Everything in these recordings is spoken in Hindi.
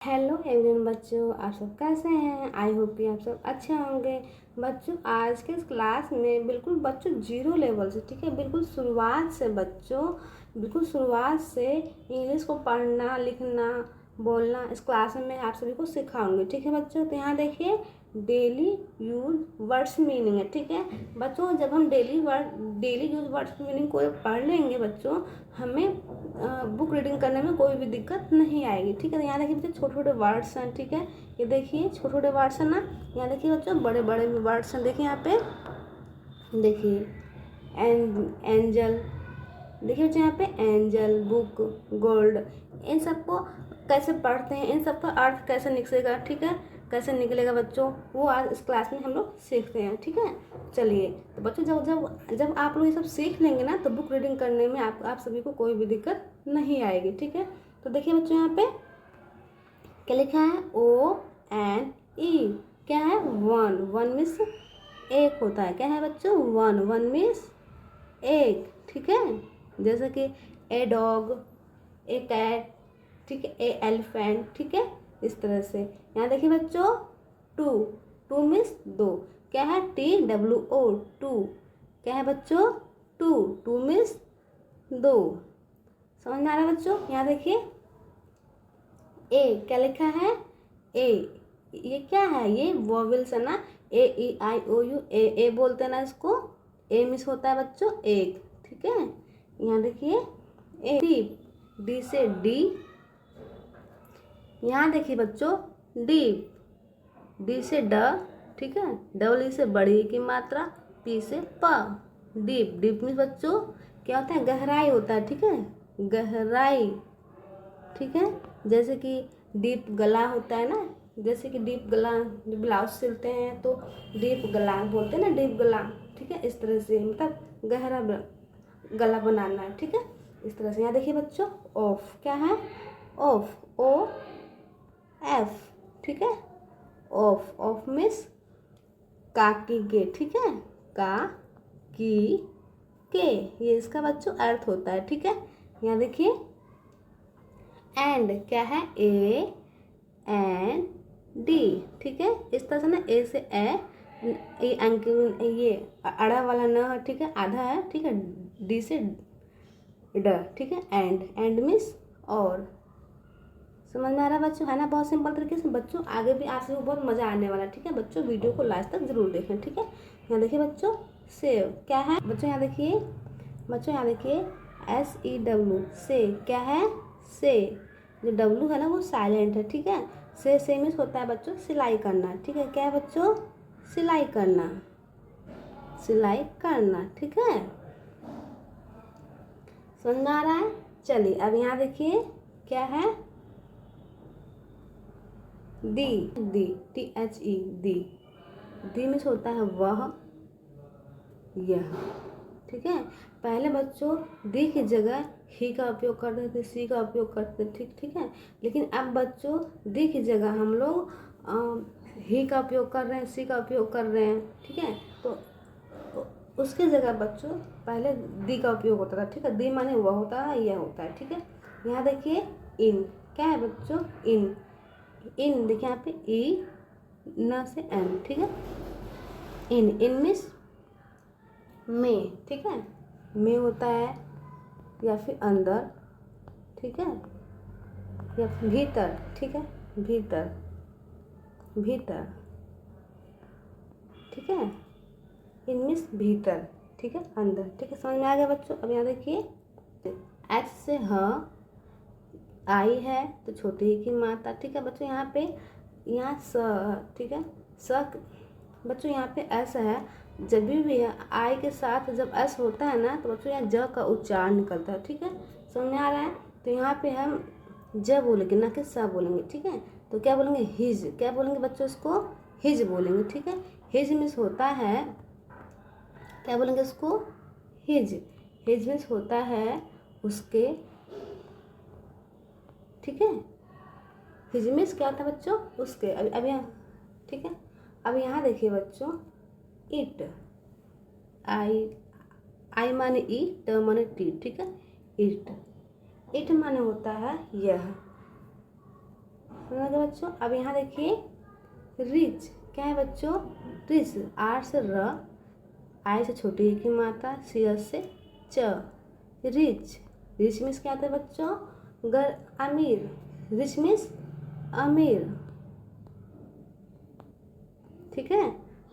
हेलो एवरीवन बच्चों, आप सब कैसे हैं। आई होप कि आप सब अच्छे होंगे। बच्चों, आज के इस क्लास में बिल्कुल बच्चों जीरो लेवल से, ठीक है, बिल्कुल शुरुआत से बच्चों, बिल्कुल शुरुआत से इंग्लिश को पढ़ना, लिखना, बोलना इस क्लास में मैं आप सभी को सिखाऊंगी। ठीक है बच्चों, तो यहाँ देखिए डेली यूज वर्ड्स मीनिंग है। ठीक है बच्चों, जब हम डेली यूज वर्ड्स मीनिंग को पढ़ लेंगे बच्चों, हमें बुक रीडिंग करने में कोई भी दिक्कत नहीं आएगी। ठीक है, तो यहाँ देखिए बच्चों छोटे छोटे वर्ड्स हैं। ठीक है, ये देखिए छोटे छोटे वर्ड्स हैं ना। यहाँ देखिए बच्चों बड़े बड़े भी वर्ड्स हैं। देखिए यहाँ पे देखिए एंजल, देखिए बच्चों यहाँ पे एंजल, बुक, गोल्ड, इन सबको कैसे पढ़ते हैं, इन सबका अर्थ कैसे निकलेगा, ठीक है, कैसे निकलेगा बच्चों, वो आज इस क्लास में हम लोग सीखते हैं। ठीक है, चलिए तो बच्चों जब जब जब आप लोग ये सब सीख लेंगे ना, तो बुक रीडिंग करने में आप सभी को कोई भी दिक्कत नहीं आएगी। ठीक है, तो देखिए बच्चों यहाँ पे क्या लिखा है, ONE, क्या है, वन, वन मीन्स एक होता है। क्या है बच्चों, वन, वन मीन्स एक। ठीक है, जैसे कि ए डॉग, ए कैट, ठीक है, ए एलिफेंट, ठीक है, इस तरह से। यहाँ देखिए बच्चों टू, टू मीन्स दो। क्या है, TWO, टू। क्या है बच्चों, टू, टू मीन्स दो। समझ में आ रहा है बच्चों। यहाँ देखिए ए, क्या लिखा है, ए, ये क्या है, ये वोवेल्स है ना, AEIOU, ए बोलते हैं ना इसको। ए मिस होता है बच्चों एक। ठीक है, यहाँ देखिए ए, डी से डी। यहाँ देखिए बच्चों डीप, डी से ड, ठीक है, डबल ई से बड़ी की मात्रा, पी से प, डीप। डीप में बच्चों क्या होता है, गहराई होता है। ठीक है, गहराई। ठीक है, जैसे कि डीप गला होता है ना, जैसे कि डीप गला, ब्लाउज सिलते हैं तो डीप गला बोलते हैं ना, डीप गला। ठीक है, इस तरह से मतलब गहरा गला बनाना है। ठीक है, इस तरह से। यहाँ देखिए बच्चों ऑफ, क्या है, ऑफ, OF, ठीक है, ऑफ, ऑफ मीन्स का की के। ठीक है, का की के, ये इसका बच्चों अर्थ होता है। ठीक है, यहाँ देखिए एंड, क्या है, AND, ठीक है, इस तरह से ना, ए से ये अंक, ये अड़ा वाला न है, ठीक है, आधा है। ठीक है, डी से ड, ठीक है, एंड, एंड मीन्स और। समझ में आ रहा है बच्चों, है ना, बहुत सिंपल तरीके से। बच्चों आगे भी आप सबको बहुत मजा आने वाला है। ठीक है बच्चों, वीडियो को लास्ट तक जरूर देखें। ठीक है, यहाँ देखिए बच्चों सेव, क्या है बच्चों, यहाँ देखिए बच्चों, यहाँ देखिए SEW, से, क्या है, से, जो डब्लू है ना वो साइलेंट है। ठीक है, से मीन्स होता है बच्चों सिलाई करना। ठीक है, क्या है बच्चों, सिलाई करना, सिलाई करना। ठीक है, समझ में आ रहा है। चलिए अब यहाँ देखिए क्या है, दी, दी, THE, दी, दी मीन्स होता है वह, यह। ठीक है, पहले बच्चों दी की जगह ही का उपयोग करते थे, सी का उपयोग करते थे। ठीक है, लेकिन अब बच्चों दी की जगह हम लोग ही का उपयोग कर रहे हैं, सी का उपयोग कर रहे हैं। ठीक है, तो उसके जगह बच्चों पहले दी का उपयोग होता था। ठीक है, दी माने वह होता है, यह होता है। ठीक है, यहाँ देखिए इन, क्या है बच्चों, इन, इन देखिए यहाँ पे ई न से एन। ठीक है, इन मीन्स में। ठीक है, में होता है या फिर अंदर, ठीक है, या फिर भीतर। ठीक है, भीतर, भीतर। ठीक है, इन मीन्स भीतर, ठीक है, अंदर। ठीक है, समझ में आ गया बच्चों। अब यहाँ देखिए एक्स से ह, आई है तो छोटी ही की मात्रा। ठीक है बच्चों, यहाँ पे यहाँ स, ठीक है, स बच्चों यहाँ पे एस है। जब भी आई के साथ जब एस होता है ना, तो बच्चों यहाँ ज का उच्चारण निकलता है। ठीक है, समझ में आ रहा है। तो यहाँ पे हम ज बोलेंगे ना कि स बोलेंगे। ठीक है, तो क्या बोलेंगे, हिज, क्या बोलेंगे बच्चों, इसको हिज बोलेंगे। ठीक है, हिज मीन्स होता है, क्या बोलेंगे इसको, हिज, हिज मीन्स होता है उसके। ठीक है, हिज मीन्स क्या होता है बच्चों, उसके। अब यहाँ, ठीक है, अब यहाँ देखिए बच्चों इट, आई माने ई, ट माने टी। ठीक है, इट, इट माने होता है यह, समझ गए बच्चों। अब यहाँ देखिए रिच, क्या है बच्चों, रिच, आर से र, आई से छोटी ई की मात्रा, सी से च, रिच। रिच मीन्स क्या आता है बच्चों, अमीर, रिच मीन्स अमीर, ठीक है।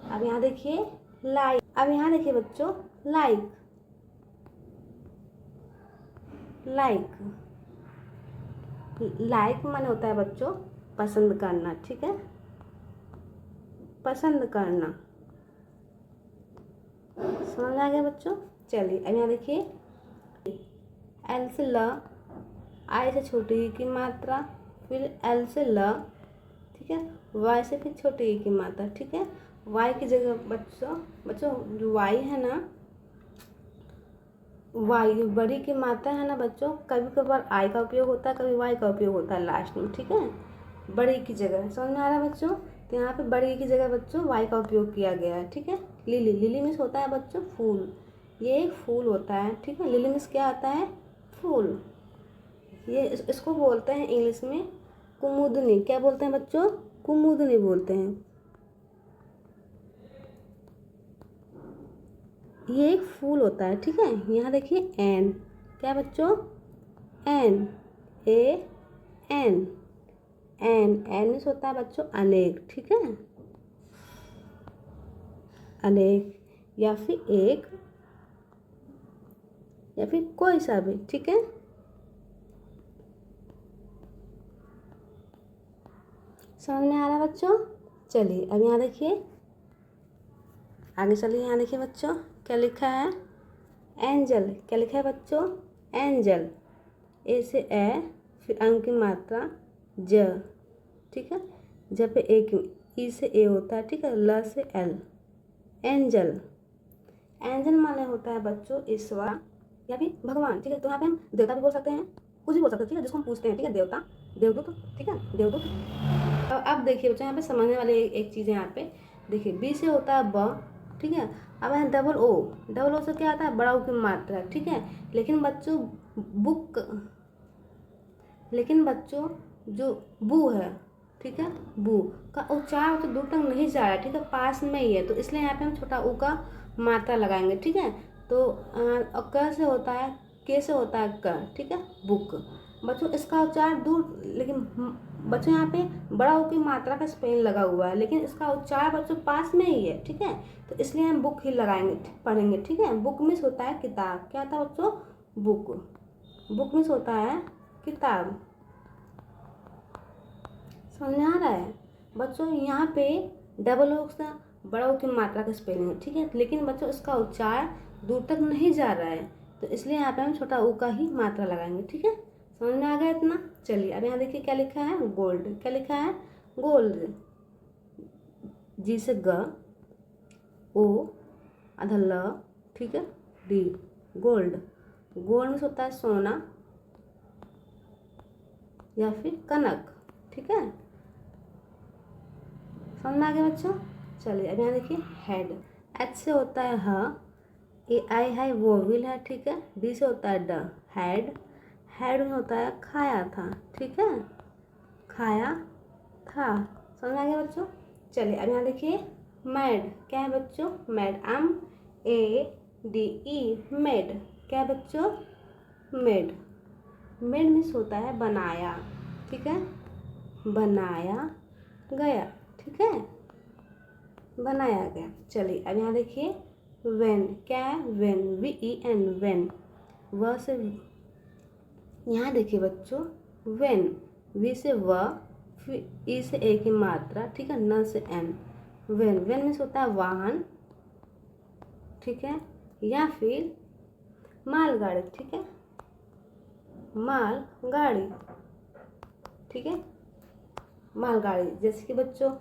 अब यहाँ देखिए लाइक, अब यहाँ देखिए बच्चों लाइक, लाइक, लाइक माने होता है बच्चों पसंद करना, ठीक है, पसंद करना। समझ में आ गया बच्चों। चलिए अब यहाँ देखिए एल से ल, आई से छोटी ई की मात्रा, फिर एल से ल, ठीक है, वाई से फिर छोटी ई की मात्रा, ठीक है। वाई की जगह बच्चों जो वाई है ना, वाई बड़ी की मात्रा है ना बच्चों, कभी कभार आई का उपयोग होता है, कभी वाई का उपयोग होता है लास्ट में, ठीक है, बड़ी की जगह। समझ में आ रहा है बच्चों। तो यहाँ पे बड़ी की जगह बच्चों वाई का उपयोग किया गया है, ठीक है। लिली, लिली मीन्स होता है बच्चों फूल, ये एक फूल होता है, ठीक है। लिली मीन्स क्या आता है, फूल। ये इसको बोलते हैं इंग्लिश में कुमुदनी, क्या बोलते हैं बच्चों, कुमुदनी बोलते हैं। ये एक फूल होता है, ठीक है। यहाँ देखिए एन, क्या है बच्चों, N, A N, N, N means होता है बच्चों अनेक, ठीक है, अनेक, या फिर एक, या फिर कोई सा भी, ठीक है। समझ में आ रहा है बच्चों। चलिए अब यहाँ देखिए आगे चलिए, यहाँ देखिए बच्चों क्या लिखा है, एंजल, क्या लिखा है बच्चों, एंजल, ए से ए, फिर अंक की मात्रा ज, ठीक है, जब पे एक ई से ए होता है, ठीक है, ल से एल, एंजल। एंजल माने होता है बच्चों ईश्वर या फिर भगवान, ठीक है। तो यहाँ पे हम देवता भी बोल सकते हैं, कुछ भी बोल सकते हैं, ठीक है, जिसको हम पूछते हैं, ठीक है, देवता, देवदूत, ठीक है, देवदूत। अब देखिए बच्चों यहाँ पे समझने वाले एक चीज़ है, यहाँ पे देखिए बी से होता है ब, ठीक है। अब है डबल ओ, डबल ओ से क्या आता है, बड़ा ओ की मात्रा, ठीक है। लेकिन बच्चों बुक, लेकिन बच्चों जो बू है, ठीक है, बू का उच्चार तो दूर तक नहीं जा रहा है, ठीक है, पास में ही है, तो इसलिए यहाँ पे हम छोटा ऊ का मात्रा लगाएंगे, ठीक है। तो क से होता है, के से होता है क, ठीक है, बुक। बच्चों इसका उच्चार दूर, लेकिन बच्चों यहाँ पे बड़ा ऊ की मात्रा का स्पेलिंग लगा हुआ है, लेकिन इसका उच्चार बच्चों पास में ही है, ठीक है। तो इसलिए हम बुक ही लगाएंगे, पढ़ेंगे, ठीक है। बुक मीन्स होता है किताब, क्या होता है बच्चों, बुक, बुक मीन्स होता है किताब। समझ में आ रहा है बच्चों। यहाँ पे डबल ओ का बड़ा ओ की मात्रा का स्पेलिंग है, ठीक है, लेकिन बच्चों इसका उच्चार दूर तक नहीं जा रहा है, तो इसलिए यहाँ पे हम छोटा ऊ का ही मात्रा लगाएंगे, ठीक है। समझ में आ गया इतना। चलिए अब यहाँ देखिए क्या लिखा है, गोल्ड, क्या लिखा है, गोल्ड, जी से ग, ओ, आधा ल, ठीक है, डी, गोल्ड। गोल्ड में होता है सोना या फिर कनक, ठीक है। समझ में आ गया बच्चों। चलिए अब यहाँ देखिए हेड, एच से होता है ह, ए आई है वोविल है, ठीक है, डी से होता है ड, हेड, हेड में होता है खाया था, ठीक है, खाया था। समझ में आ गया बच्चों। चलिए अब यहाँ देखिए मैड, क्या है बच्चों, mad, M A D E, made, क्या है बच्चों, मेड। मेड मीन्स होता है बनाया, ठीक है, बनाया गया, ठीक है, बनाया गया। चलिए अब यहाँ देखिए वेन, क्या है, when, V E N, when, व से, यहाँ देखिए बच्चों वेन, वी से व, फिर ई से ए की मात्रा, ठीक है, न से एन, वेन, वेन मीन्स होता है वाहन, ठीक है, या फिर मालगाड़ी, ठीक है, माल गाड़ी, ठीक है, मालगाड़ी। जैसे कि बच्चों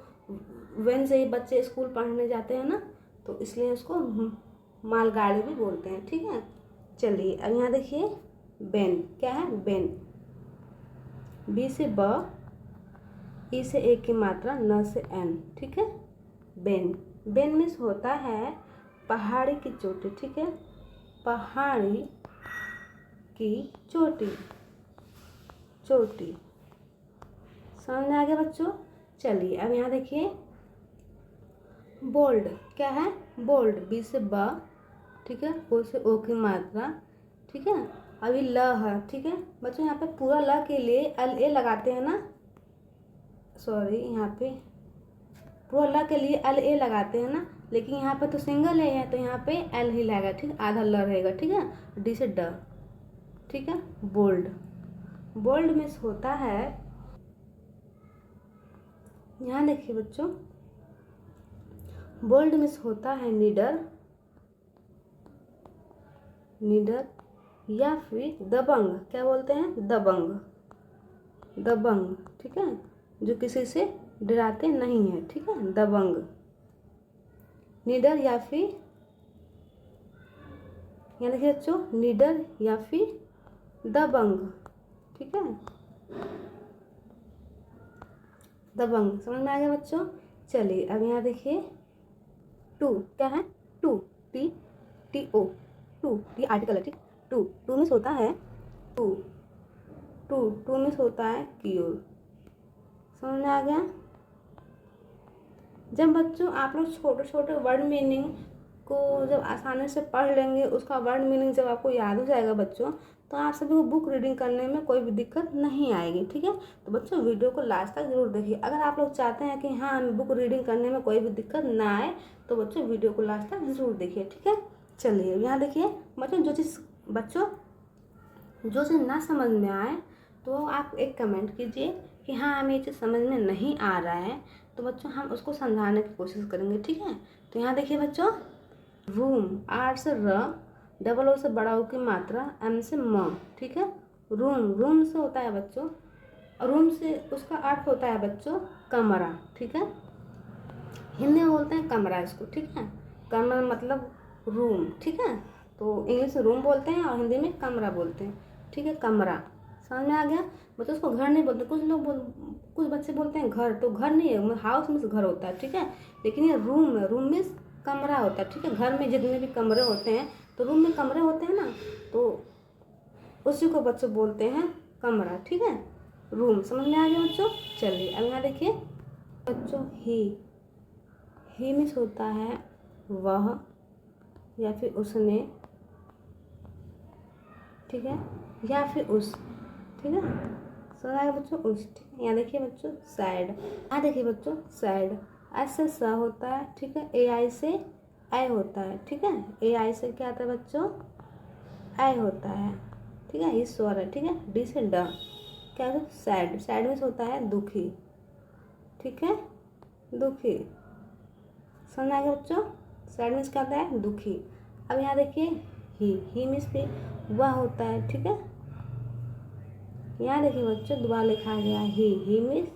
वेन से ही बच्चे स्कूल पढ़ने जाते हैं ना, तो इसलिए उसको मालगाड़ी भी बोलते हैं, ठीक है। चलिए अब यहाँ देखिए बेन, क्या है, बेन, बी से ब, ई से ए की मात्रा, न से एन, ठीक है, बेन। बेन मीन्स होता है पहाड़ी की चोटी, ठीक है, पहाड़ी की चोटी, चोटी। समझ में आ गया बच्चों। चलिए अब यहाँ देखिए बोल्ड क्या है, बोल्ड, बी से ब, ठीक है, ओ से ओ की मात्रा, ठीक है। अभी ल है, ठीक है बच्चों, यहाँ पे पूरा ल के लिए एल ए लगाते हैं ना, सॉरी यहाँ पे पूरा ल के लिए एल ए लगाते हैं ना, लेकिन यहाँ पे तो सिंगल है तो यहाँ पे एल ही लगेगा, ठीक, आधा ल रहेगा, ठीक है। डी से ड, ठीक है। बोल्ड, बोल्ड मीन्स होता है, यहाँ देखिए बच्चों, बोल्ड मीन्स होता है नीडर, नीडर या फिर दबंग, क्या बोलते हैं, दबंग, दबंग, ठीक है, जो किसी से डराते नहीं है, ठीक है, दबंग, नीडर या फिर, यहाँ देखिए बच्चों, नीडर या फिर दबंग, ठीक है, दबंग, समझ में आ गया बच्चों। चलिए अब यहाँ देखिए टू क्या है, to, T T O, to, T article है, ठीक। टू, टू मीन्स होता है टू, टू, टू मीन्स होता है क्योर, समझ में आ गया। जब बच्चों आप लोग छोटे छोटे वर्ड मीनिंग को जब आसानी से पढ़ लेंगे, उसका वर्ड मीनिंग जब आपको याद हो जाएगा बच्चों, तो आप सभी को बुक रीडिंग करने में कोई भी दिक्कत नहीं आएगी, ठीक है। तो बच्चों वीडियो को लास्ट तक जरूर देखिए। अगर आप लोग चाहते हैं कि हाँ हमें बुक रीडिंग करने में कोई भी दिक्कत ना आए, तो बच्चों वीडियो को लास्ट तक जरूर देखिए, ठीक है। चलिए यहाँ देखिए बच्चों, जो चीज़ ना समझ में आए तो आप एक कमेंट कीजिए कि हाँ हमें ये चीज़ समझ में नहीं आ रहा है, तो बच्चों हम उसको समझाने की कोशिश करेंगे, ठीक है। तो यहाँ देखिए बच्चों, रूम, आर से र, डबल ओ से बड़ा ओ की मात्रा, एम से म, ठीक है। रूम, रूम से होता है बच्चों, रूम से उसका अर्थ होता है बच्चों कमरा, ठीक है। हिंदी में बोलते हैं कमरा इसको, ठीक है। कमरा मतलब रूम, ठीक है। तो इंग्लिश में रूम बोलते हैं और हिंदी में कमरा बोलते हैं, ठीक है, कमरा, समझ में आ गया बच्चों। उसको घर नहीं बोलते, कुछ बच्चे बोलते हैं घर, तो घर नहीं है, हाउस मीन्स घर होता है, ठीक है। लेकिन ये रूम है, रूम मीन्स कमरा होता है, ठीक है। घर में जितने भी कमरे होते हैं, तो रूम में कमरे होते हैं ना, तो उसी को बच्चों बोलते हैं कमरा, ठीक है। रूम, समझ में आ गया बच्चों। चलिए अब यहाँ देखिए बच्चों, ही मीन्स होता है वह या फिर उसने, ठीक है, या फिर उस, ठीक है, समझ आएगा बच्चों, उस, ठीक है। यहाँ देखिए बच्चों सैड, यहाँ देखिए बच्चों सैड, एस से स होता है, ठीक है, ए आई से आई होता है, ठीक है। ए आई से क्या आता है बच्चों, आई होता है, ठीक है, ये स्वर है, ठीक है। डी से ड, क्या होता है, सैड, सैड मीन्स होता है दुखी, ठीक है, दुखी, समझ आ गया बच्चों। सैड मीन्स क्या होता है, दुखी। अब यहाँ देखिए ही मीन्स फिर वह होता है, ठीक है। यहाँ देखिए बच्चों दोबारा लिखा गया ही मीन्स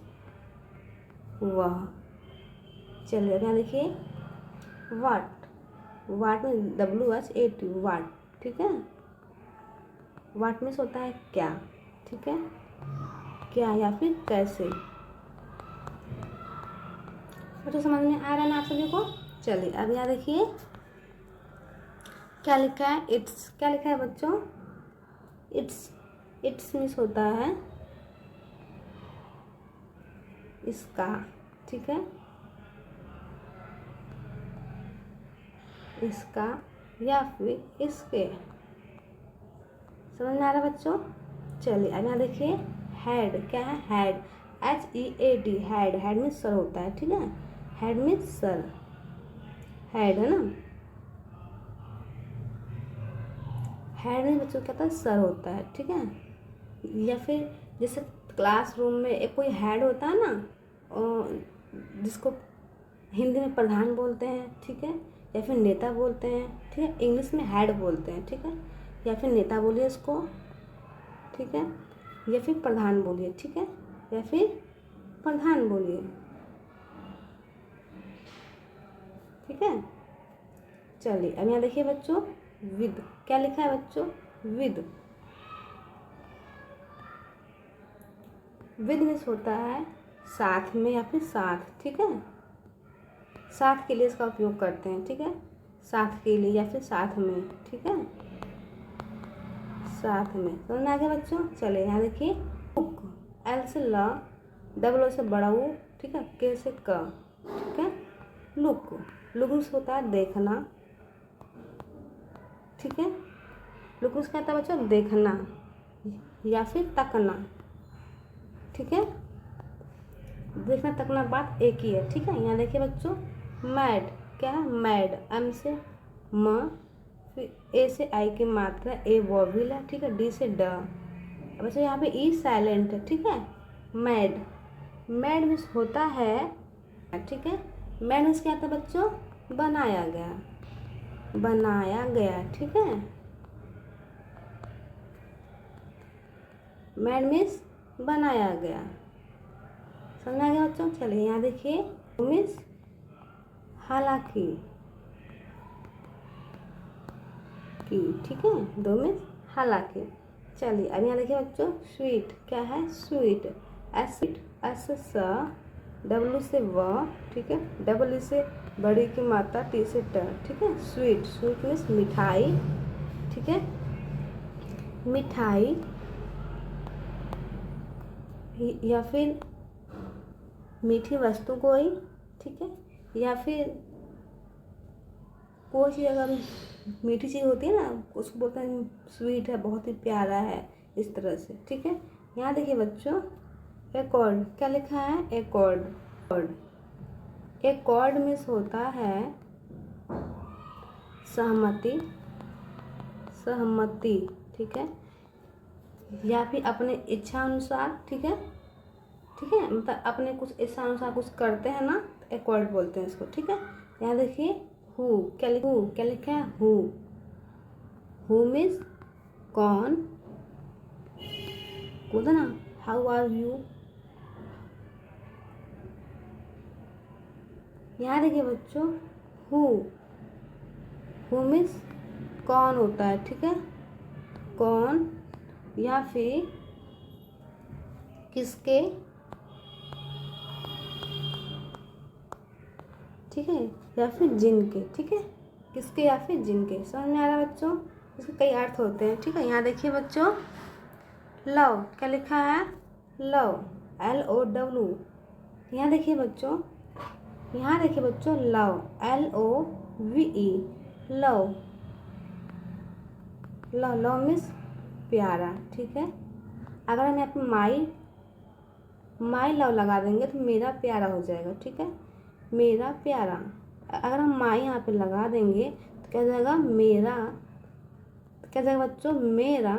वह। चलिए यहाँ देखिए वाट, वाट में WHAT, वाट, ठीक है। वाट मीन्स होता है क्या, ठीक है, क्या या फिर कैसे। बच्चों समझ में आ रहा है ना आप सभी को। चलिए अब यहाँ देखिए क्या लिखा है, इट्स, क्या लिखा है बच्चों, इट्स मीन्स होता है इसका, ठीक है, इसका या फिर इसके, समझ में आ रहा है बच्चों। चलिए अब यहाँ देखिए हेड, क्या है, head, HEAD, head, head means sir होता है, ठीक है। हेड मीन्स सर, हेड है ना, हेड में बच्चों क्या होता है, सर होता है, ठीक है। या फिर जैसे क्लासरूम में एक कोई हेड होता है ना, जिसको हिंदी में प्रधान बोलते हैं, ठीक है, या फिर नेता बोलते हैं, ठीक है, इंग्लिश में हेड बोलते हैं, ठीक है। या फिर नेता बोलिए इसको, ठीक है, या फिर प्रधान बोलिए, ठीक है, या फिर प्रधान बोलिए, ठीक है। चलिए अब यहाँ देखिए बच्चों विद, क्या लिखा है बच्चों, विद, विद मीन्स होता है साथ में या फिर साथ, ठीक है, साथ के लिए इसका उपयोग करते हैं, ठीक है, साथ के लिए या फिर साथ में, ठीक है, साथ में, समझ में आ गया बच्चों। चले यहाँ देखिए बुक, एल से ल, डबल ओ से बड़ा ऊ, ठीक है, के से क, ठीक है। लुक, लुक मीन्स होता है देखना, ठीक है। लुक मीन्स क्या होता है बच्चों, देखना या फिर तकना, ठीक है। देखना तकना बात एक ही है, ठीक है। यहाँ देखिए बच्चों, मैड क्या है, मैड, एम से म, फिर ए से आई की मात्रा, ए वॉविल है, ठीक है, डी से ड। बच्चों यहाँ पे ई साइलेंट है, ठीक है। मैड, मैड मीन्स होता है, ठीक है। मैड मीन्स क्या था बच्चों, बनाया गया, बनाया गया, ठीक है। मैड मीन्स बनाया गया, समझ आ गया बच्चों। चलिए यहाँ देखिए, मीन्स हालांकि की, ठीक है, दो मीन्स हालांकि। चलिए अब यहाँ देखिए बच्चों, स्वीट क्या है, स्वीट, एस, एस स, डब्ल्यू से व, ठीक है, डबल ई से बड़ी की मात्रा, टी से ट, ठीक है। स्वीट, स्वीट मीन्स मिठाई, ठीक है, मिठाई या फिर मीठी वस्तु कोई, ठीक है, या फिर कोई चीज़ अगर मीठी चीज़ होती है ना, उसको बोलते हैं स्वीट है, बहुत ही प्यारा है, इस तरह से, ठीक है। यहाँ देखिए बच्चों, एकॉर्ड क्या लिखा है, एकॉर्ड, एकॉर्ड मीन्स होता है सहमति, सहमति, ठीक है, या फिर अपने इच्छा अनुसार, ठीक है, ठीक है, मतलब अपने कुछ इच्छा अनुसार कुछ करते हैं ना, तो एकॉर्ड बोलते हैं इसको, ठीक है। यहाँ देखिए, हु क्या लिखा है, हु मीन्स कौन, बोलते ना, हाउ आर यू। यहाँ देखिए बच्चों, हु मीन्स कौन होता है, ठीक है, कौन या फिर किसके, ठीक है, या फिर जिनके, ठीक है, किसके या फिर जिनके। समझ में आ रहा है बच्चों, इसके कई अर्थ होते हैं, ठीक है। यहाँ देखिए बच्चों, लव क्या लिखा है, लव, LOW। यहाँ देखिए बच्चों, love, LOVE, love, love means प्यारा, ठीक है। अगर हम यहाँ पे माई लव लगा देंगे तो मेरा प्यारा हो जाएगा, ठीक है, मेरा प्यारा। अगर हम माई यहाँ पे लगा देंगे तो क्या जाएगा, मेरा, तो क्या जाएगा बच्चों, मेरा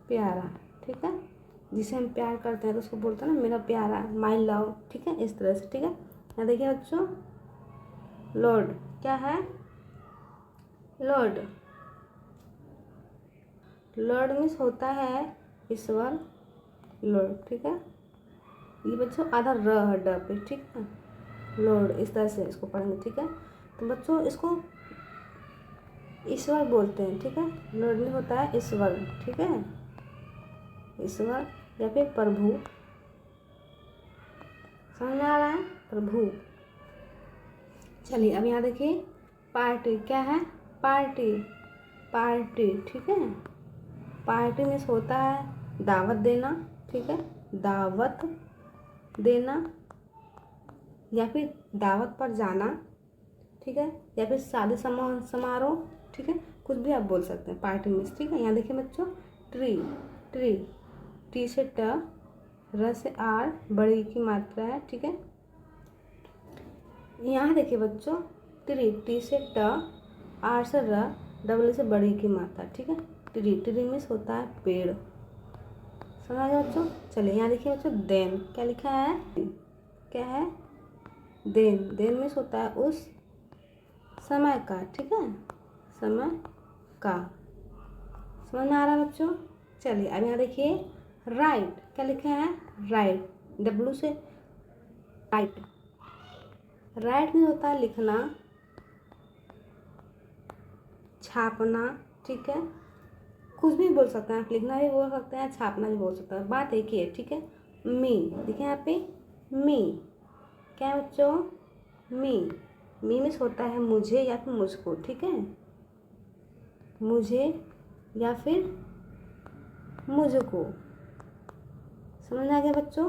प्यारा, ठीक है। जिसे हम प्यार करते हैं तो उसको बोलते हैं ना मेरा प्यारा, माई लव, ठीक है, इस तरह से, ठीक है। यहाँ देखिए बच्चों, लॉर्ड क्या है, लॉर्ड, लॉर्ड मीन्स होता है ईश्वर, लॉर्ड, ठीक है। ये बच्चों आधा र है ड पे, ठीक है, लॉर्ड, इस तरह से इसको पढ़ेंगे, ठीक है। तो बच्चों इसको ईश्वर बोलते हैं, ठीक है, लॉर्ड में होता है ईश्वर, ठीक है, ईश्वर या फिर प्रभु, समझ में आ रहा है, प्रभु। चलिए अब यहाँ देखिए, पार्टी क्या है, पार्टी, पार्टी, ठीक है, पार्टी मीन्स होता है दावत देना, ठीक है, दावत देना या फिर दावत पर जाना, ठीक है, या फिर शादी समारोह, ठीक है, कुछ भी आप बोल सकते हैं पार्टी मीन्स, ठीक है। यहाँ देखिए बच्चों, ट्री, ट्री, टी से ट, र से आर, बड़ी की मात्रा है, ठीक है। यहाँ देखिए बच्चों, ट्री, टी से ट, आर से र, डबल से बड़ी की मात्रा, ठीक है, ट्री, ट्री मीन्स होता है पेड़, समझ आ गया बच्चों। चलिए यहाँ देखिए बच्चों, देन क्या लिखा है, क्या है, देन, देन मीन्स होता है उस समय का, ठीक है, समय का, समझ में आ रहा है बच्चों। चलिए अब यहाँ देखिए, राइट क्या लिखा है, राइट, डब्लू से राइट, राइट में होता है लिखना, छापना, ठीक है, कुछ भी बोल सकते हैं आप, लिखना भी बोल सकते हैं, छापना भी बोल सकते हैं, बात एक ही है, ठीक है। मी, देखिए यहाँ पे मी क्या है बच्चों, मी मीन्स होता है मुझे या फिर मुझको, ठीक है, मुझे या फिर मुझको, समझ आ गया बच्चों।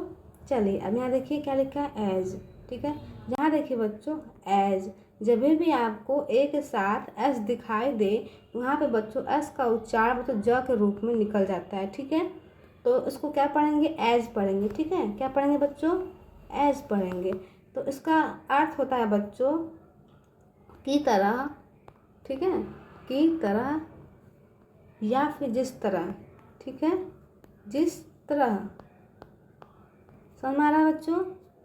चलिए अब यहाँ देखिए क्या लिखा है, एज। ठीक है, यहाँ देखिए बच्चों एज, जब भी आपको एक साथ एस दिखाई दे वहाँ पे बच्चों एस का उच्चारण बच्चों ज के रूप में निकल जाता है। ठीक है, तो इसको क्या पढ़ेंगे, एज पढ़ेंगे। ठीक है, क्या पढ़ेंगे बच्चों, एज पढ़ेंगे। तो इसका अर्थ होता है बच्चों की तरह। ठीक है, की तरह या फिर जिस तरह। ठीक है, जिस तरह। समझ में आ रहा है बच्चों,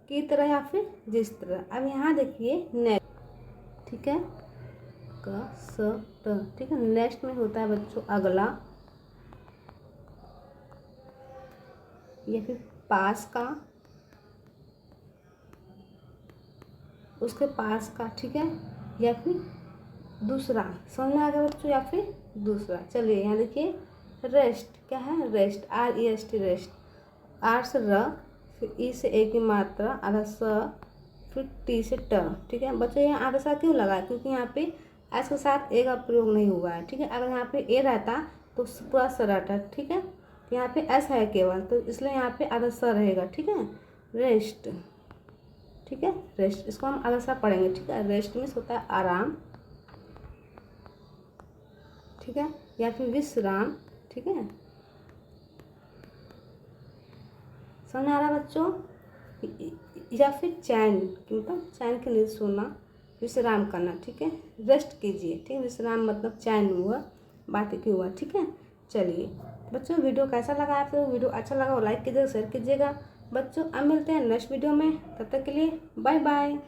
की तरह या फिर जिस तरह। अब यहाँ देखिए नेक्स्ट। ठीक है, क स ट। ठीक है, नेक्स्ट में होता है बच्चों अगला या फिर पास का, उसके पास का। ठीक है, या फिर दूसरा। समझ में आ गया बच्चों, या फिर दूसरा। चलिए यहाँ देखिए रेस्ट। क्या है, रेस्ट, REST रेस्ट। आर से र, फिर ई से ए की मात्रा, आधा स, फिर टी से ट। ठीक है बच्चों, यहाँ आधा सा क्यों लगा है, क्योंकि यहाँ पे एस के साथ ए का प्रयोग नहीं हुआ है। ठीक है, अगर यहाँ पे ए रहता तो पूरा स रहता। ठीक है, यहाँ पे एस है केवल, तो इसलिए यहाँ पे आधा स रहेगा। ठीक है, रेस्ट। ठीक है, रेस्ट, इसको हम आधा सा पढ़ेंगे। ठीक है, रेस्ट मीन्स होता है आराम। ठीक है, या फिर विश्राम। ठीक है, समझ आ रहा है बच्चों। या फिर चैन, मतलब चैन के लिए सोना, विश्राम करना। ठीक है, रेस्ट कीजिए। ठीक है, विश्राम मतलब चैन हुआ, बात की हुआ। ठीक है, चलिए बच्चों वीडियो कैसा लगा आपको, वीडियो अच्छा लगा हो लाइक कीजिएगा, शेयर कीजिएगा। बच्चों अब मिलते हैं नेक्स्ट वीडियो में, तब तक के लिए बाय बाय।